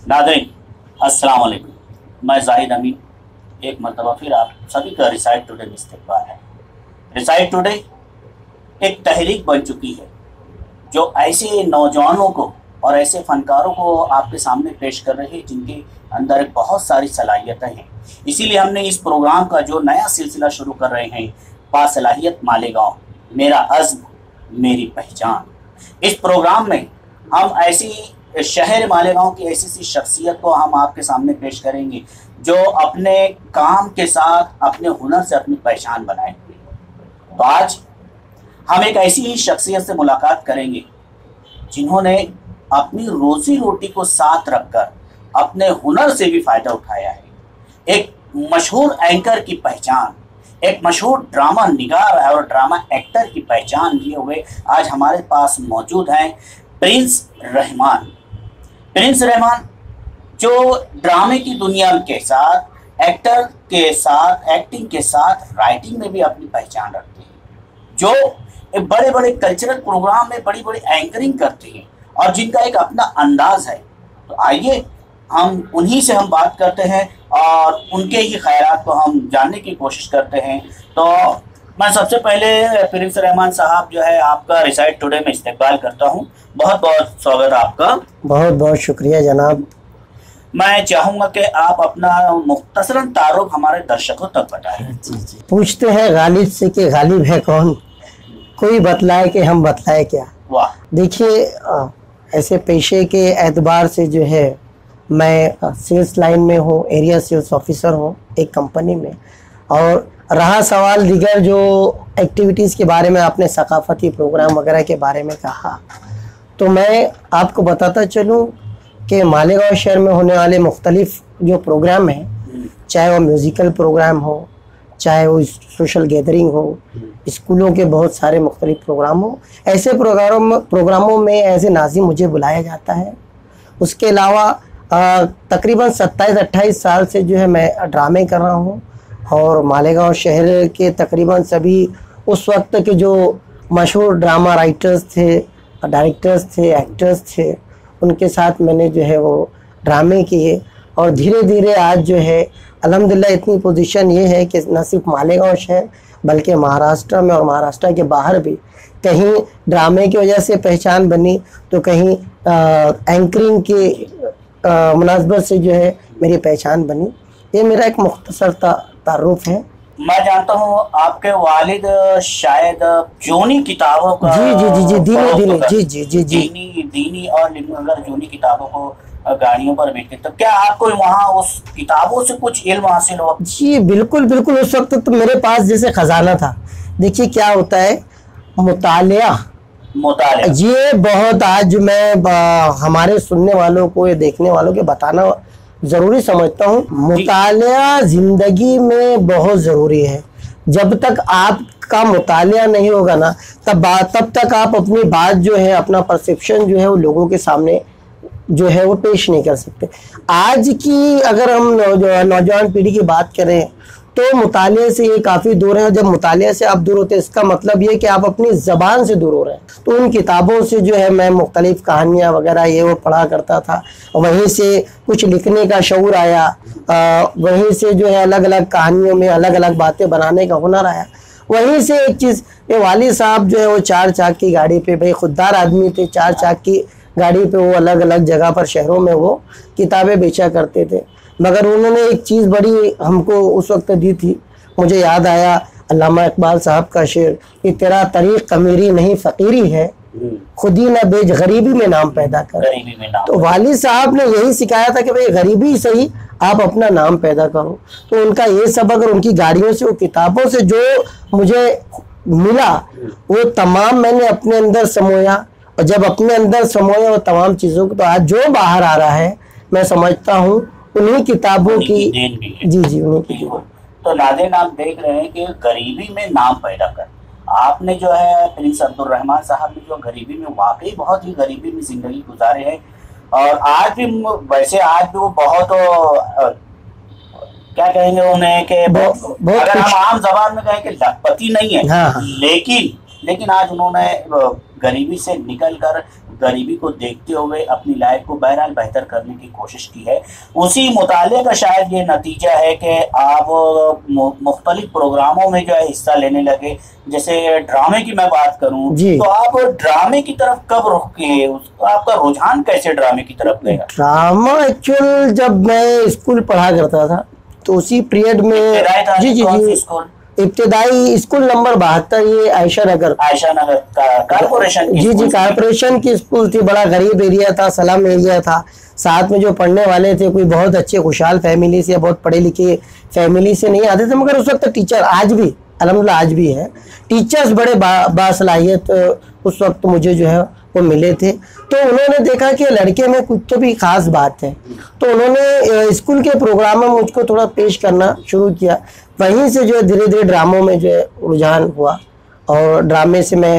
नाज़रीन अस्सलाम वालेकुम। मैं जाहिद अमीन एक मरतबा फिर आप सभी का रिसाइट टुडे में इस्तकबाल है। रिसाइट टुडे एक तहरीक बन चुकी है जो ऐसे नौजवानों को और ऐसे फनकारों को आपके सामने पेश कर रही है जिनके अंदर बहुत सारी सलाहियतें हैं। इसीलिए हमने इस प्रोग्राम का जो नया सिलसिला शुरू कर रहे हैं, बासलाहियत मालेगांव, मेरा अज़्म मेरी पहचान। इस प्रोग्राम में हम ऐसी शहर मालेगांव की ऐसी शख्सियत को हम आपके सामने पेश करेंगे जो अपने काम के साथ अपने हुनर से अपनी पहचान बनाए। तो आज हम एक ऐसी ही शख्सियत से मुलाकात करेंगे जिन्होंने अपनी रोजी रोटी को साथ रखकर अपने हुनर से भी फ़ायदा उठाया है। एक मशहूर एंकर की पहचान, एक मशहूर ड्रामा निगार और ड्रामा एक्टर की पहचान लिए हुए आज हमारे पास मौजूद हैं प्रिंस रहमान। प्रिंस रहमान जो ड्रामे की दुनिया के साथ, एक्टर के साथ, एक्टिंग के साथ राइटिंग में भी अपनी पहचान रखते हैं, जो एक बड़े बड़े कल्चरल प्रोग्राम में बड़ी बड़ी एंकरिंग करते हैं और जिनका एक अपना अंदाज है। तो आइए हम उन्हीं से हम बात करते हैं और उनके ही ख्यालात को हम जानने की कोशिश करते हैं। तो मैं सबसे पहले प्रिंस रहमान साहब जो है आपका रिसाइट टुडे में इस्तकबाल करता हूं। बहुत बहुत स्वागत आपका। बहुत बहुत शुक्रिया जनाब। मैं चाहूँगा कि आप अपना मुख्तसरन तारुफ हमारे दर्शकों तक बताएं। जी। पूछते हैं गालिब से कि गालिब है कौन, कोई बतलाए कि हम बतलाए क्या। वाह। देखिए, ऐसे पेशे के एतबार से जो है मैं सेल्स लाइन में हूँ, एरिया सेल्स ऑफिसर हूँ एक कंपनी में। और रहा सवाल दीगर जो एक्टिविटीज़ के बारे में, आपने सकाफती प्रोग्राम वगैरह के बारे में कहा, तो मैं आपको बताता चलूँ कि मालेगांव शहर में होने वाले मुख्तलिफ जो प्रोग्राम हैं, चाहे वो म्यूज़िकल प्रोग्राम हो, चाहे वो सोशल गैदरिंग हो, स्कूलों के बहुत सारे मुख्तलिफ प्रोग्राम हो, ऐसे प्रोग्रामों में एज ए नाज़िम मुझे बुलाया जाता है। उसके अलावा तकरीबन 27-28 साल से जो है मैं ड्रामे कर रहा हूँ और मालेगांव शहर के तकरीबन सभी उस वक्त के जो मशहूर ड्रामा राइटर्स थे, डायरेक्टर्स थे, एक्टर्स थे, उनके साथ मैंने जो है वो ड्रामे किए। और धीरे धीरे आज जो है अल्हम्दुलिल्लाह इतनी पोजीशन ये है कि न सिर्फ मालेगांव शहर बल्कि महाराष्ट्र में और महाराष्ट्र के बाहर भी कहीं ड्रामे की वजह से पहचान बनी, तो कहीं एंकरिंग के मुनासबत से जो है मेरी पहचान बनी। ये मेरा एक मुख्तसर तारुफ है। मैं जानता हूँ आपके वालिद शायद जोनी किताबों का दीनी और अगर जोनी किताबों को गाड़ियों पर बेचते, तो क्या आपको वहाँ उस किताबों से कुछ इल्म हासिल हुआ? जी बिल्कुल बिल्कुल। उस वक्त तो मेरे पास जैसे खजाना था। देखिए क्या होता है मुतालिया, ये बहुत आज मैं हमारे सुनने वालों को या देखने वालों के बताना ज़रूरी समझता हूँ। मुतालिया ज़िंदगी में बहुत ज़रूरी है। जब तक आपका मुतालिया नहीं होगा ना, तब तक आप अपनी बात जो है, अपना परसेप्शन जो है वो लोगों के सामने जो है वो पेश नहीं कर सकते। आज की अगर हम नौजवान पीढ़ी की बात करें तो मुतालिया से ये काफ़ी दूर है। जब मुतालिया से आप दूर होते हैं, इसका मतलब ये कि आप अपनी ज़बान से दूर हो रहे हैं। तो उन किताबों से जो है मैं मुख्तलिफ कहानियाँ वगैरह ये वो पढ़ा करता था। वहीं से कुछ लिखने का शऊर आया, वहीं से जो है अलग अलग कहानियों में अलग अलग बातें बनाने का हुनर आया। वहीं से एक चीज़, ये वाली साहब जो है वो 4 चाक की गाड़ी पे, भाई खुददार आदमी थे, 4 चाक की गाड़ी पे वो अलग अलग जगह पर शहरों में वो किताबें बेचा करते थे। मगर उन्होंने एक चीज़ बड़ी हमको उस वक्त दी थी। मुझे याद आया अल्लामा इकबाल साहब का शेर कि तेरा तरीक़ अमीरी नहीं फ़कीरी है, खुदी न बेच गरीबी में नाम पैदा कर। तो वालिद साहब ने यही सिखाया था कि भाई गरीबी सही, आप अपना नाम पैदा करो। तो उनका ये सबक और उनकी गाड़ियों से, वो किताबों से जो मुझे मिला वो तमाम मैंने अपने अंदर समोया। और जब अपने अंदर समोया वो तमाम चीज़ों को, तो आज जो बाहर आ रहा है मैं समझता हूँ उन्हीं किताबों की देन भी है। जी उन्हीं की। तो नाज़रीन आप देख रहे हैं कि गरीबी में नाम पैदा कर, आपने जो है प्रिंस अब्दुल रहमान साहब ने जो गरीबी में, वाकई बहुत ही गरीबी में ज़िंदगी गुजारे हैं। और आज भी वैसे आज भी वो बहुत क्या कहेंगे उन्हें कि अगर हम आम जबान में कहें कि लखपति नहीं है, हाँ। लेकिन आज उन्होंने गरीबी से निकलकर गरीबी को देखते हुए अपनी लाइफ को बहरहाल बेहतर करने की कोशिश की है। उसी मुताले का शायद ये नतीजा है कि आप मुख्तलिफ प्रोग्रामों में जो है हिस्सा लेने लगे। जैसे ड्रामे की मैं बात करूं तो आप ड्रामे की तरफ कब रुख किए, आपका रुझान कैसे ड्रामे की तरफ गया? ड्रामा एक्चुअल जब मैं स्कूल पढ़ा करता था तो उसी पीरियड में जी इब्तिदाई स्कूल नंबर 72, ये आयशा नगर कारपोरेशन जी कारपोरेशन की स्कूल थी। बड़ा गरीब एरिया था, सलाम एरिया था। साथ में जो पढ़ने वाले थे कोई बहुत अच्छे खुशहाल फैमिली से या बहुत पढ़े लिखे फैमिली से नहीं आते थे, मगर उस वक्त टीचर आज भी अल्हम्दुलिल्लाह आज भी है, टीचर्स बड़े बासलाहियत उस वक्त मुझे जो है वो मिले थे। तो उन्होंने देखा कि लड़के में कुछ तो भी खास बात है, तो उन्होंने स्कूल के प्रोग्राम में मुझको थोड़ा पेश करना शुरू किया। वहीं से जो है धीरे धीरे ड्रामों में जो है रुझान हुआ और ड्रामे से मैं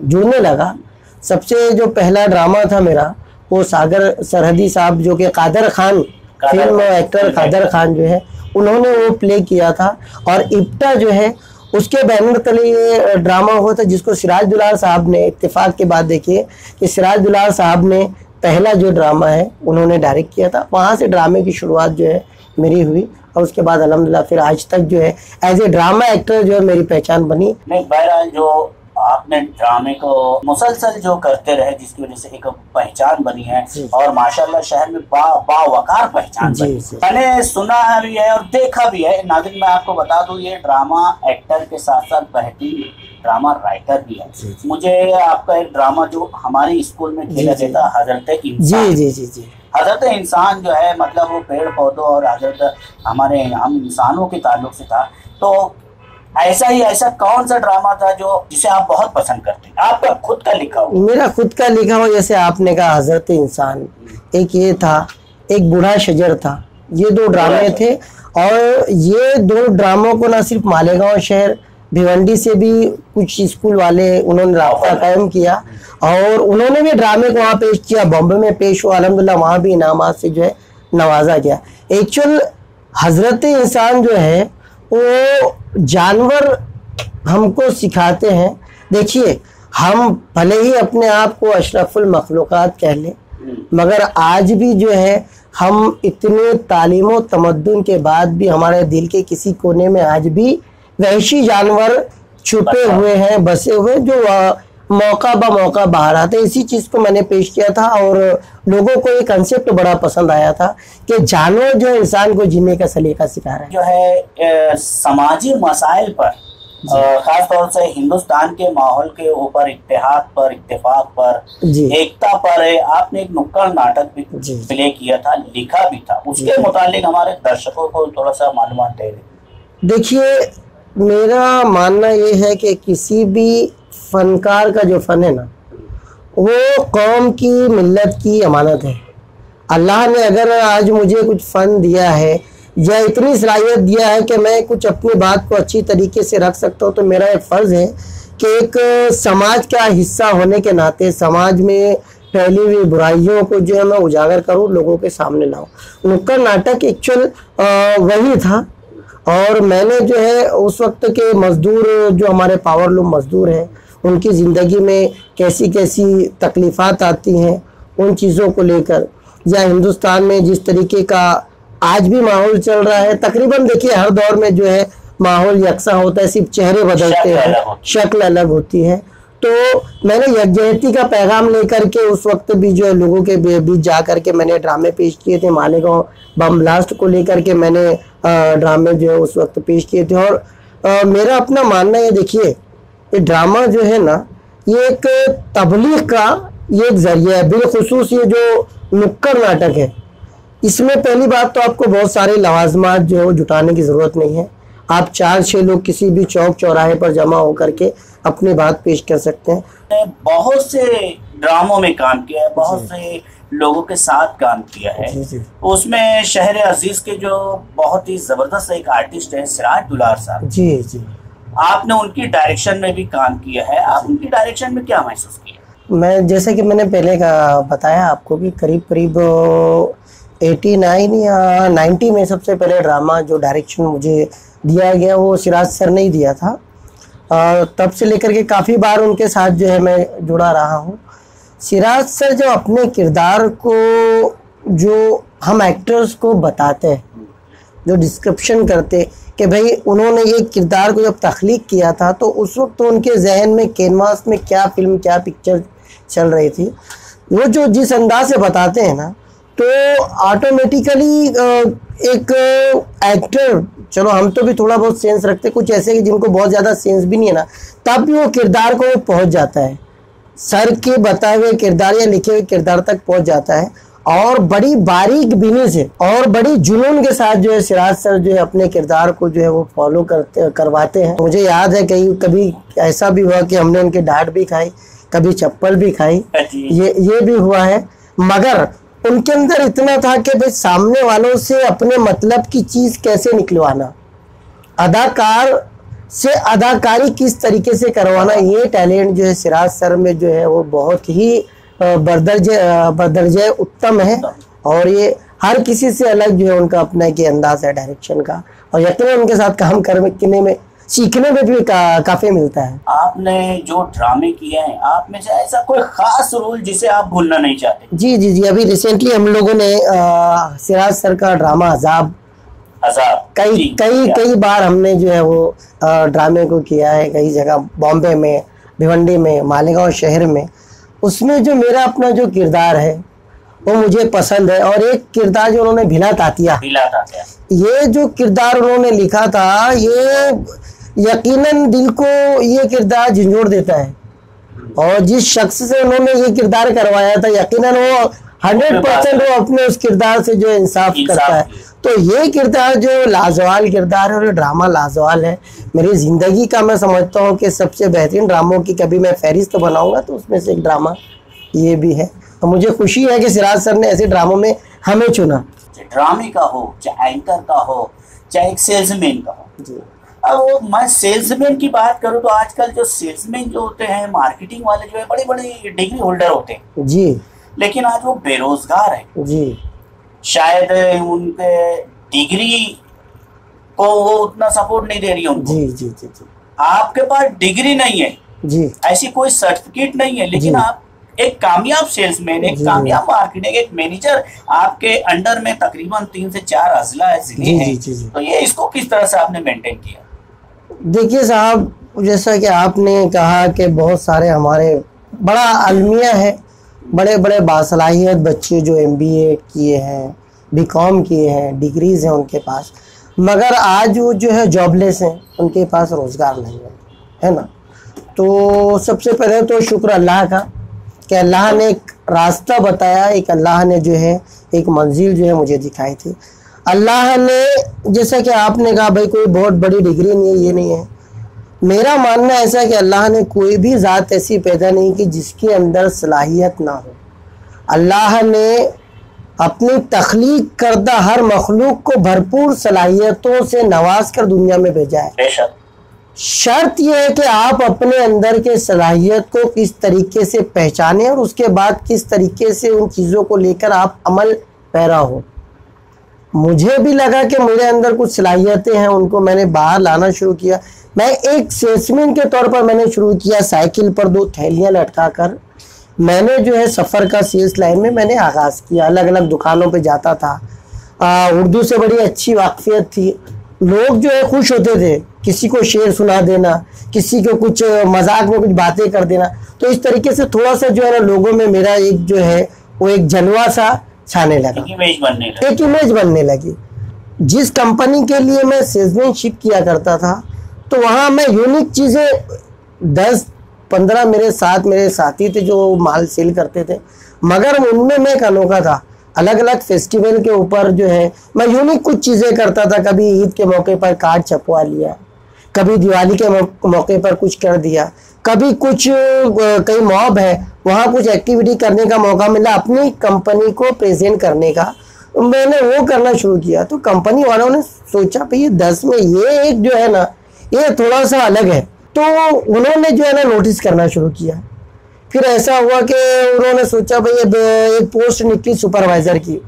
जुड़ने लगा। सबसे जो पहला ड्रामा था मेरा वो सागर सरहदी साहब जो कि कादर खान फिल्म एक्टर कादर खान जो है उन्होंने वो प्ले किया था। और इप्टा जो है उसके बैनर तले ये ड्रामा हुआ था जिसको सिराज दुलार साहब ने, इत्तेफाक के बाद देखिए कि सिराज दुलार साहब ने पहला जो ड्रामा है उन्होंने डायरेक्ट किया था। वहाँ से ड्रामे की शुरुआत जो है मेरी हुई और उसके बाद अल्हम्दुलिल्लाह फिर आज तक जो है एज ए ड्रामा एक्टर जो है मेरी पहचान बनी। नहीं, बहरहाल जो आपने ड्रामे को मुसलसल जो करते रहे जिसकी वजह से एक पहचान बनी है और माशाल्लाह शहर में बावकार पहचान बनी। मैंने सुना भी है और देखा भी है। नाज़रीन मैं आपको बता दूं ये ड्रामा एक्टर के साथ साथ बेहतरीन ड्रामा राइटर भी है। मुझे आपका एक ड्रामा जो हमारे स्कूल में खेला गया था हजरत इंसान, जी हजरत इंसान जो है मतलब वो पेड़ पौधों और हजरत हमारे हम इंसानों के ताल्लुक से था। तो ऐसा कौन सा ड्रामा था जो जिसे आप बहुत पसंद करते हैं, आपका खुद का लिखा हो? मेरा खुद का लिखा हो जैसे आपने कहा हजरत इंसान, एक ये था, एक बूढ़ा शजर था। ये दो ड्रामे थे और ये दो ड्रामों को ना सिर्फ मालेगांव शहर भिवंडी से भी कुछ स्कूल वाले उन्होंने राब्ता कायम किया और उन्होंने भी ड्रामे को वहाँ पेश किया। बॉम्बे में पेश हुआ, अल्हम्दुलिल्लाह वहाँ भी इनामात से जो है नवाजा गया। एक्चुअल हजरत इंसान जो है वो जानवर हमको सिखाते हैं। देखिए हम भले ही अपने आप को अशरफुल मखलूक़ात कह लें, मगर आज भी जो है हम इतने तालीम और तमद्दुन के बाद भी हमारे दिल के किसी कोने में आज भी वहशी जानवर छुपे हुए हैं, बसे हुए, जो मौका ब मौका बाहर आते। इसी चीज़ को मैंने पेश किया था और लोगों को ये कंसेप्ट बड़ा पसंद आया था कि जानवर जो इंसान को जीने का सलीका सिखा रहा है। जो है समाजी मसाइल पर खास तौर से हिंदुस्तान के माहौल के ऊपर इत्तेहाद पर, इत्तेफाक पर, एकता पर आपने एक नुक्कड़ नाटक भी प्ले किया था, लिखा भी था। उसके मुतालिक हमारे दर्शकों को थोड़ा सा मालूमात दे दें। देखिए मेरा मानना ये है कि किसी भी फनकार का जो फ़न है ना वो कौम की मिल्लत की अमानत है। अल्लाह ने अगर आज मुझे कुछ फ़न दिया है या इतनी सलाहियत दिया है कि मैं कुछ अपनी बात को अच्छी तरीके से रख सकता हूँ, तो मेरा एक फ़र्ज़ है कि एक समाज का हिस्सा होने के नाते समाज में फैली हुई बुराइयों को जो है मैं उजागर करूँ, लोगों के सामने लाऊँ। नुक्कड़ नाटक एक्चुअल वही था और मैंने जो है उस वक्त के मज़दूर जो हमारे पावरलूम मज़दूर हैं उनकी ज़िंदगी में कैसी कैसी तकलीफ़ात आती हैं उन चीज़ों को लेकर, या हिंदुस्तान में जिस तरीके का आज भी माहौल चल रहा है। तकरीबन देखिए हर दौर में जो है माहौल यकसा होता है, सिर्फ चेहरे बदलते हैं, शक्ल अलग होती है। तो मैंने यकजहती का पैगाम लेकर के उस वक्त भी जो है लोगों के बीच जा कर के मैंने ड्रामे पेश किए थे। मालेगांव बम ब्लास्ट को लेकर के मैंने ड्रामे जो है उस वक्त पेश किए थे। और मेरा अपना मानना है, देखिए ये ड्रामा जो है ना ये एक तबलीग का ये एक जरिया है। बिलखुसूस ये जो नुक्कड़ नाटक है इसमें पहली बात तो आपको बहुत सारे लवाजमात जो जुटाने की ज़रूरत नहीं है। आप 4-6 लोग किसी भी चौक चौराहे पर जमा होकर के अपनी बात पेश कर सकते हैं। बहुत से ड्रामों में काम किया है, बहुत से लोगों के साथ काम किया है। उसमें शहर अजीज के जो बहुत ही जबरदस्त एक आर्टिस्ट है सिराज दुलार साहब, जी आपने उनकी डायरेक्शन में भी काम किया है। आप उनकी डायरेक्शन में क्या महसूस किया? मैं जैसे कि मैंने पहले का बताया आपको कि करीब 89 या 90 में सबसे पहले ड्रामा जो डायरेक्शन मुझे दिया गया वो सिराज सर ने ही दिया था। तब से लेकर के काफ़ी बार उनके साथ जो है मैं जुड़ा रहा हूँ। सिराज सर जो अपने किरदार को, जो हम एक्टर्स को बताते हैं, जो डिस्क्रिप्शन करते कि भाई उन्होंने ये किरदार को जब तख्लीक किया था तो उस वक्त तो उनके जहन में कैनवास में क्या फिल्म, क्या पिक्चर चल रही थी, वो जो जिस अंदाज से बताते हैं ना, तो ऑटोमेटिकली एक एक्टर, चलो हम तो भी थोड़ा बहुत सेंस रखते, कुछ ऐसे कि जिनको बहुत ज़्यादा सेंस भी नहीं है ना, तब भी वो किरदार को पहुंच जाता है, सर के बताए हुए किरदार या लिखे हुए किरदार तक पहुंच जाता है। और बड़ी बारीक बीनी से और बड़ी जुनून के साथ जो है सिराज सर जो है अपने किरदार को जो है वो फॉलो करवाते हैं। मुझे याद है कभी ऐसा भी हुआ कि हमने उनके डांट भी खाई, कभी चप्पल भी खाई, ये भी हुआ है, मगर उनके अंदर इतना था कि भाई सामने वालों से अपने मतलब की चीज कैसे निकलवाना, अदाकार से अदाकारी किस तरीके से करवाना, ये टैलेंट जो है सिराज सर में जो है वो बहुत ही बदर्जे उत्तम है। और ये हर किसी से अलग जो है उनका अपना एक अंदाज है डायरेक्शन का, और यकीनन उनके साथ काम करने में सीखने में भी काफी मिलता है। आपने जो ड्रामे किए हैं, आप में से ऐसा कोई खास रोल जिसे आप भूलना नहीं चाहते? जी जी जी, अभी रिसेंटली हम लोगों ने सिराज सर का ड्रामा अजाब कई बार हमने जो है वो ड्रामे को किया है, कई जगह, बॉम्बे में, भिवंडी में, मालेगांव शहर में। उसमें जो मेरा अपना जो किरदार है वो मुझे पसंद है, और एक किरदार जो उन्होंने भिला तातिया, ये जो किरदार उन्होंने लिखा था, ये यकीनन दिल को ये किरदार झंझोड़ देता है, और जिस शख्स से उन्होंने ये किरदार करवाया था यकीनन वो 100% वो अपने उस किरदार से जो इंसाफ करता है। तो ये किरदार जो लाजवाल किरदार है और ये ड्रामा लाजवाल है। मेरी ज़िंदगी का मैं समझता हूँ कि सबसे बेहतरीन ड्रामों की कभी मैं फहरिस्त बनाऊंगा तो उसमें से एक ड्रामा ये भी है। तो मुझे खुशी है कि सिराज सर ने ऐसे ड्रामों में हमें चुना, चाहे ड्रामे का हो, चाहे एंकर का हो, चाहे एक सेल्समैन का हो। जी। अब मैं सेल्समैन की बात करूँ तो आजकल जो सेल्समैन जो होते हैं, मार्केटिंग वाले जो है, बड़ी बड़ी डिग्री होल्डर होते हैं जी, लेकिन आज वो बेरोजगार है जी। शायद उनके डिग्री को वो उतना सपोर्ट नहीं दे रही उनको। जी जी जी जी। आपके पास डिग्री नहीं है जी, ऐसी कोई सर्टिफिकेट नहीं है, लेकिन आप एक कामयाब सेल्समैन, एक कामयाब मार्केटिंग, एक मैनेजर, आपके अंडर में तकरीबन 3 से 4 अजला जिले हैं। तो ये इसको किस तरह से आपने मेंटेन किया? देखिए साहब, जैसा कि आपने कहा कि बहुत सारे हमारे बड़ा अलमिया है, बड़े बड़े बासलाहियत बच्चे जो MBA किए हैं, BCom किए हैं, डिग्रीज हैं उनके पास, मगर आज वो जो है जॉबलेस हैं, उनके पास रोज़गार नहीं है ना। तो सबसे पहले तो शुक्र अल्लाह का कि अल्लाह ने एक रास्ता बताया, एक अल्लाह ने जो है एक मंजिल जो है मुझे दिखाई थी। अल्लाह ने, जैसा कि आपने कहा भाई कोई बहुत बड़ी डिग्री नहीं है, ये नहीं है, मेरा मानना ऐसा है कि अल्लाह ने कोई भी ज़ात ऐसी पैदा नहीं की जिसके अंदर सलाहियत ना हो। अल्लाह ने अपनी तख्लीक करदा हर मखलूक को भरपूर सलाहियतों से नवाज कर दुनिया में भेजा है। शर्त यह है कि आप अपने अंदर के सलाहियत को किस तरीके से पहचानें और उसके बाद किस तरीके से उन चीज़ों को लेकर आप अमल पैरा हो। मुझे भी लगा कि मेरे अंदर कुछ सलाहियतें हैं, उनको मैंने बाहर लाना शुरू किया। मैं एक सेल्समैन के तौर पर मैंने शुरू किया, साइकिल पर 2 थैलियाँ लटका कर मैंने जो है सफ़र का सेल्स लाइन में मैंने आगाज़ किया। अलग अलग दुकानों पे जाता था, उर्दू से बड़ी अच्छी वाकफियत थी, लोग जो है खुश होते थे, किसी को शेर सुना देना, किसी को कुछ मजाक में कुछ बातें कर देना। तो इस तरीके से थोड़ा सा जो है ना लोगों में मेरा एक जो है वो एक जलवा सा छाने लगा, एक इमेज बनने लगी। जिस कंपनी के लिए मैं सेल्समैनशिप किया करता था तो वहाँ मैं यूनिक चीज़ें 10-15 मेरे साथी थे जो माल सेल करते थे, मगर उनमें मैं एक अनोखा था। अलग अलग फेस्टिवल के ऊपर जो है मैं यूनिक कुछ चीज़ें करता था। कभी ईद के मौके पर कार्ड छपवा लिया, कभी दिवाली के मौके पर कुछ कर दिया, कभी कुछ कई मॉब है वहाँ कुछ एक्टिविटी करने का मौका मिला, अपनी कंपनी को प्रेजेंट करने का मैंने वो करना शुरू किया। तो कंपनी वालों ने सोचा भाई 10 में ये एक जो है ना ये थोड़ा सा अलग है, तो उन्होंने जो है ना नोटिस करना शुरू किया। फिर ऐसा हुआ कि उन्होंने सोचा भाई एक पोस्ट निकली सुपरवाइज़र की,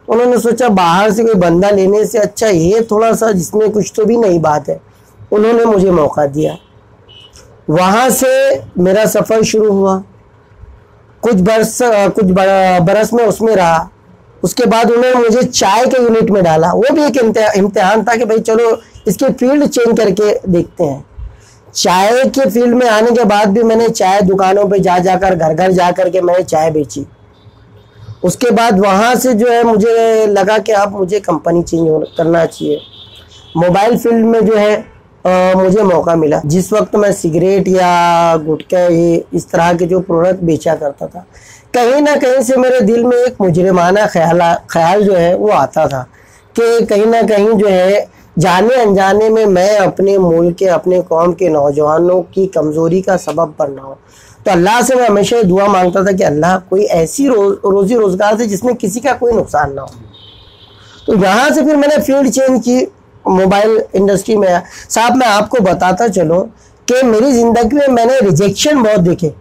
उन्होंने सोचा बाहर से कोई बंदा लेने से अच्छा ये थोड़ा सा जिसमें कुछ तो भी नई बात है, उन्होंने मुझे मौका दिया। वहाँ से मेरा सफ़र शुरू हुआ। कुछ बरस में उसमें रहा। उसके बाद उन्होंने मुझे चाय के यूनिट में डाला। वो भी एक इम्तिहान था कि भाई चलो इसकी फील्ड चेंज करके देखते हैं। चाय के फील्ड में आने के बाद भी मैंने चाय दुकानों पे जाकर घर घर जा कर के मैंने चाय बेची। उसके बाद वहाँ से जो है मुझे लगा कि अब मुझे कंपनी चेंज करना चाहिए। मोबाइल फील्ड में जो है मुझे मौका मिला। जिस वक्त मैं सिगरेट या गुटखा ये इस तरह के जो प्रोडक्ट बेचा करता था, कहीं ना कहीं से मेरे दिल में एक मुजरिमाना ख्याल जो है वो आता था कि कहीं ना कहीं जो है जाने अनजाने में मैं अपने मुल्क के, अपने कौम के नौजवानों की कमज़ोरी का सबब बनना हूँ। तो अल्लाह से मैं हमेशा ये दुआ मांगता था कि अल्लाह कोई ऐसी रोज़ी रोज़गार से जिसमें किसी का कोई नुकसान ना हो। तो यहाँ से फिर मैंने फील्ड चेंज की, मोबाइल इंडस्ट्री में आया। साहब मैं आपको बताता चलूँ कि मेरी ज़िंदगी में मैंने रिजेक्शन बहुत देखे।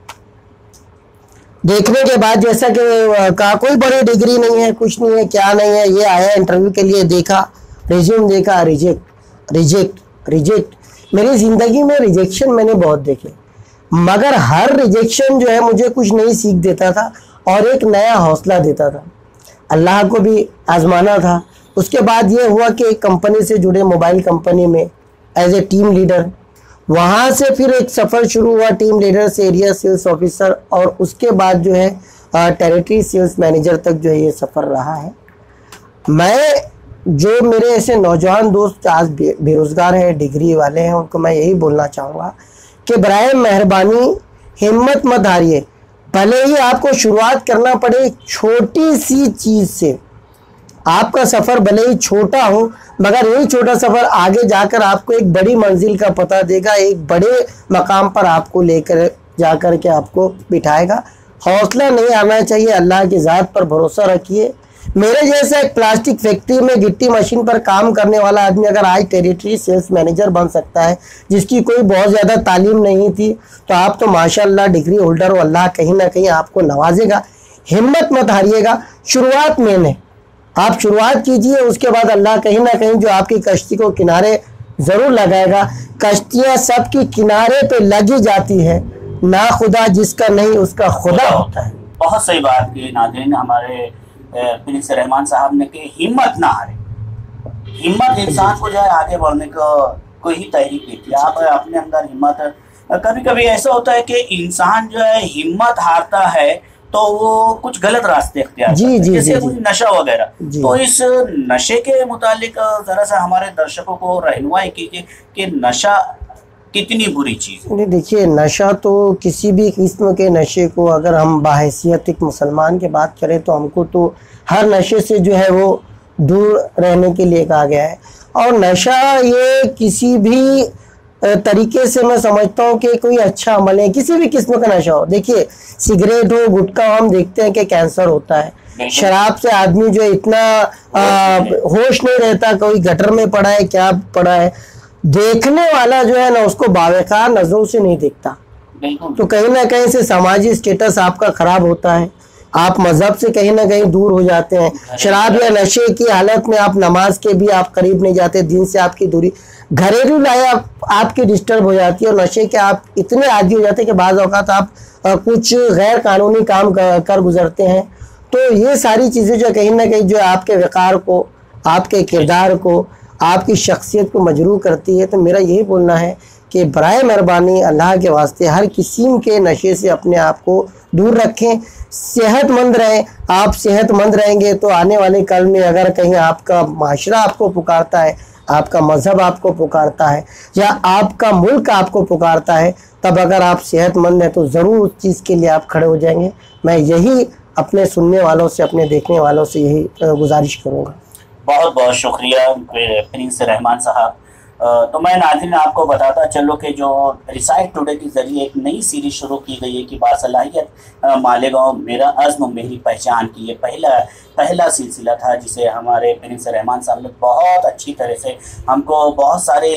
देखने के बाद जैसा कि कहा कोई बड़ी डिग्री नहीं है, कुछ नहीं है, क्या नहीं है, ये आया इंटरव्यू के लिए, देखा रिज्यूम देखा, रिजेक्ट रिजेक्ट रिजेक्ट। मेरी ज़िंदगी में रिजेक्शन मैंने बहुत देखे, मगर हर रिजेक्शन जो है मुझे कुछ नई सीख देता था और एक नया हौसला देता था। अल्लाह को भी आजमाना था। उसके बाद ये हुआ कि एक कंपनी से जुड़े, मोबाइल कंपनी में एज ए टीम लीडर। वहाँ से फिर एक सफ़र शुरू हुआ टीम लीडर से एरिया सेल्स ऑफिसर, और उसके बाद जो है टेरिटरी सेल्स मैनेजर तक जो है ये सफ़र रहा है। मैं जो मेरे ऐसे नौजवान दोस्त आज बेरोज़गार हैं, डिग्री वाले हैं, उनको मैं यही बोलना चाहूँगा कि बराए मेहरबानी हिम्मत मत हारिए। भले ही आपको शुरुआत करना पड़े छोटी सी चीज़ से, आपका सफ़र भले ही छोटा हो, मगर यही छोटा सफ़र आगे जाकर आपको एक बड़ी मंजिल का पता देगा, एक बड़े मकाम पर आपको लेकर जाकर के आपको बिठाएगा। हौसला नहीं आना चाहिए, अल्लाह की ज़ात पर भरोसा रखिए। मेरे जैसा एक प्लास्टिक फैक्ट्री में गिट्टी मशीन पर काम करने वाला आदमी अगर आज टेरिटरी सेल्स मैनेजर बन सकता है, जिसकी कोई बहुत ज़्यादा तालीम नहीं थी, तो आप तो माशाल्लाह डिग्री होल्डर हो। अल्लाह कहीं ना कहीं आपको नवाजेगा। हिम्मत मत हारिएगा। शुरुआत मैंने आप शुरुआत कीजिए, उसके बाद अल्लाह कहीं ना कहीं जो आपकी कश्ती को किनारे ज़रूर लगाएगा। कश्तियाँ सबकी किनारे पे लगी जाती है, ना खुदा जिसका नहीं उसका खुदा होता है। बहुत सही बात की नाज़रीन, हमारे प्रिंस रहमान साहब ने कि हिम्मत ना हारे। हिम्मत इंसान को जो है आगे बढ़ने को ही तहरीक देती है। आप अपने अंदर हिम्मत, कभी कभी ऐसा होता है कि इंसान जो है हिम्मत हारता है तो वो कुछ गलत रास्ते इख्तियार करता है, जैसे कुछ नशा वगैरह। तो इस नशे के मुतालिक जरा सा हमारे दर्शकों को रहनुमाई कीजिए कि नशा कितनी बुरी चीज़ है। देखिए, नशा तो किसी भी किस्म के नशे को अगर हम बाहैसियत एक मुसलमान की बात करें तो हमको तो हर नशे से जो है वो दूर रहने के लिए कहा गया है। और नशा ये किसी भी तरीके से मैं समझता हूँ कि कोई अच्छा अमल है, किसी भी किस्म का नशा हो। देखिए, सिगरेट हो, गुटखा हो, हम देखते हैं कि कैंसर होता है। शराब से आदमी जो इतना होश नहीं रहता, कोई गटर में पड़ा है, क्या पड़ा है, देखने वाला जो है ना उसको बावकार नजरों से नहीं देखता। तो कहीं ना कहीं से समाजी स्टेटस आपका खराब होता है, आप मजहब से कहीं ना कहीं दूर हो जाते हैं। शराब या नशे की हालत में आप नमाज के भी आप करीब नहीं जाते, दिन से आपकी दूरी, घरेलू लाइफ आपकी डिस्टर्ब हो जाती है। और नशे के आप इतने आदी हो जाते हैं कि बाज़ औक़ात आप कुछ गैर कानूनी काम कर गुजरते हैं। तो ये सारी चीज़ें जो कहीं ना कहीं जो आपके वक़ार को, आपके किरदार को, आपकी शख्सियत को मजरूह करती है। तो मेरा यही बोलना है कि बराए मेहरबानी अल्लाह के वास्ते हर किस्म के नशे से अपने आप को दूर रखें, सेहतमंद रहें। आप सेहतमंद रहेंगे तो आने वाले कल में अगर कहीं आपका माशरा आपको पुकारता है, आपका मज़हब आपको पुकारता है, या आपका मुल्क आपको पुकारता है, तब अगर आप सेहतमंद हैं तो ज़रूर उस चीज़ के लिए आप खड़े हो जाएंगे। मैं यही अपने सुनने वालों से, अपने देखने वालों से यही गुजारिश करूँगा। बहुत बहुत शुक्रिया प्रिंस रहमान साहब। तो मैं नाज़रीन आपको बताता चलो कि जो रिसाइट टुडे के ज़रिए एक नई सीरीज शुरू की गई है कि बासलाहियत मालेगांव मेरा अज़्म मेरी पहचान की ये पहला सिलसिला था, जिसे हमारे प्रिंस रहमान साहब ने बहुत अच्छी तरह से हमको बहुत सारे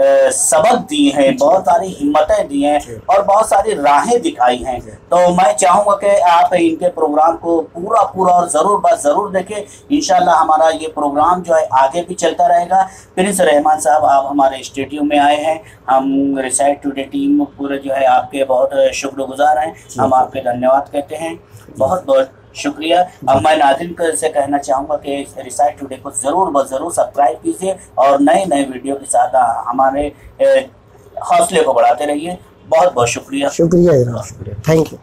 सबक दिए हैं, बहुत सारी हिम्मतें दी हैं और बहुत सारी राहें दिखाई हैं। तो मैं चाहूँगा कि आप इनके प्रोग्राम को पूरा और ज़रूर देखें। इंशाल्लाह हमारा ये प्रोग्राम जो है आगे भी चलता रहेगा। प्रिंस रहमान साहब, आप हमारे स्टूडियो में आए हैं, हम रिसाइट टुडे टीम पूरे जो है आपके बहुत शुक्रगुजार हैं, हम आपके धन्यवाद कहते हैं, बहुत बहुत शुक्रिया। अब मैं नाज़रीन से कहना चाहूँगा कि रिसाइट टुडे को ज़रूर सब्सक्राइब कीजिए और नए वीडियो के साथ हमारे हौसले को बढ़ाते रहिए। बहुत बहुत शुक्रिया। शुक्रिया, थैंक यू।